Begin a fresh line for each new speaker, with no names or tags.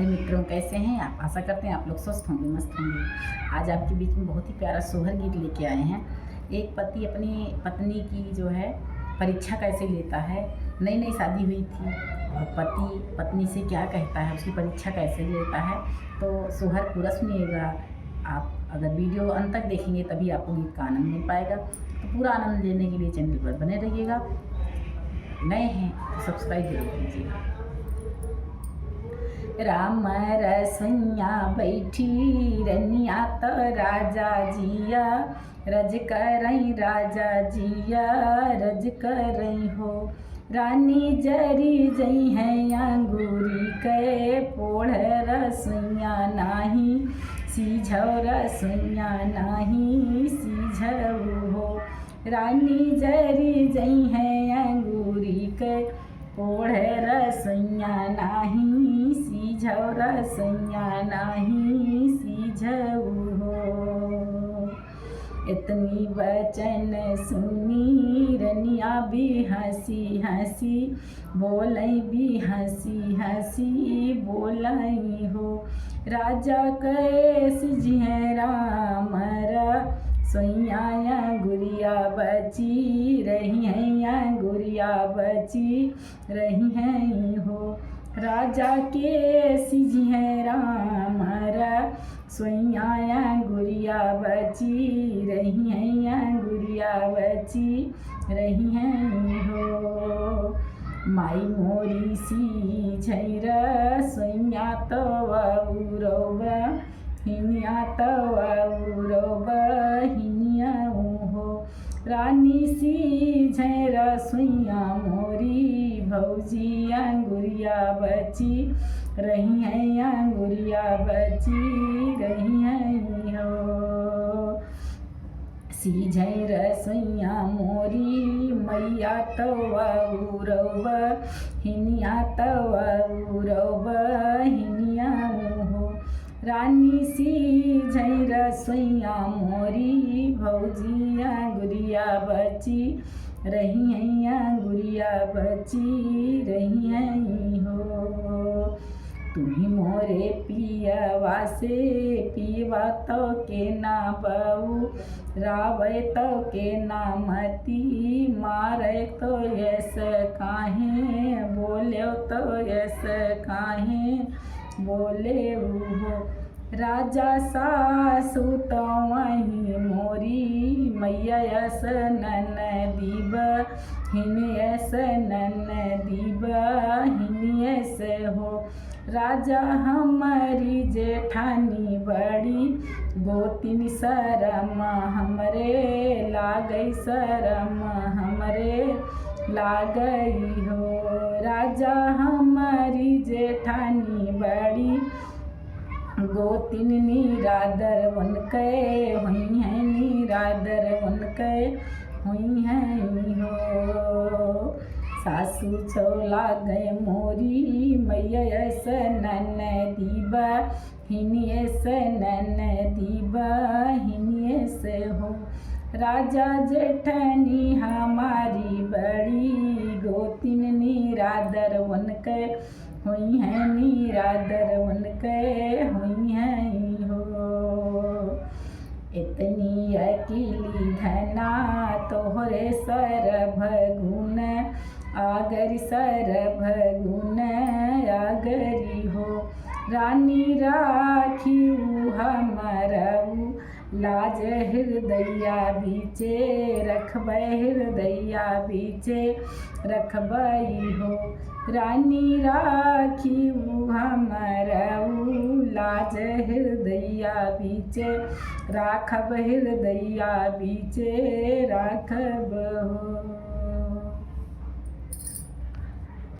राधे मित्रों, कैसे हैं आप? आशा करते हैं आप लोग स्वस्थ होंगे, मस्त होंगे। आज आपके बीच में बहुत ही प्यारा सोहर गीत लेके आए हैं। एक पति अपनी पत्नी की जो है परीक्षा कैसे लेता है। नई नई शादी हुई थी और पति पत्नी से क्या कहता है, उसकी परीक्षा कैसे लेता है। तो सोहर पूरा सुनिएगा। आप अगर वीडियो अंत तक देखेंगे तभी आपको गीत का आनंद मिल पाएगा। तो पूरा आनंद लेने के लिए चैनल पर बने रहिएगा। नए हैं तो सब्सक्राइब जरूर कीजिएगा। राम रसैया बैठी रनिया त राजा जिया रज करई राजा जिया रज करई हो। रानी जरी जई है अंगूरी के पोढ़ रसैया नाही सीझौ रसैया नाही सीझौ हो। रानी जरी जई है अंगूरी के पोढ़ रसैया नाही सीझौ रसैया नाही सीझौ हो। इतनी वचन सुनी रनिया भी हंसी हंसी बोलई भी हंसी हंसी बोलई हो। राजा कैस जिहे राम सोइया गुड़िया बची रही हैं गुड़िया बची रही हैं हो। राजा के सिझे राम सोइया गुड़िया बची रही हैं गुड़िया बची रही हैं हो। माई मोरी सी झैर सोइया तो उरब हिनिया तौरब हिनिया हो। रानी सी झैर सोइया मोरी भौजी अंगुरिया बची रही हैं अंगुरिया बची रही हैं हो। सीझै रसैया मोरी मैया तौरब हिनिया तौरब हिनिया हो। रानी सीझै रसैया मोरी भौजी अंगुरिया बची रही हैं गुड़िया बची रही हैं हो। तुम्ही मोरे पियवा से पीवा तो के ना बहू रावे तो के ना मती मारे तो यस काहे बोले तो यस काहे बोले हो। राजा सासु तो वही मोरी मैया यस ननदीब हिनियस ननदीब हिनियस हो। राजा हमारी जेठानी बड़ी गोतिन शरम हमरे लागई शरम हमरे लागई हो। राजा हमारी जेठानी बड़ी गोतिन निरादर बनके हुई हैं निरादर बनके हुई हैं हो। सासू चौला गए मोरी मैया यस ननदीब हिनियस ननदीब हिनियस हो। राजा जेठनी हमारी बड़ी गोतिन निरादर बनके हुई हैं निरादर बनके हुई हैं हो। इतनी अकेली धना तोहरे सरभ गुण आगरी सरभ गुण आगरी हो। रानी राखी हमरऊ लाज हृदया बीचे रखबै हृदया बीचे रखबै हो। रानी राखी हमरऊ लाज हृदया बीचे राखब हृदया बीचे राखब हो।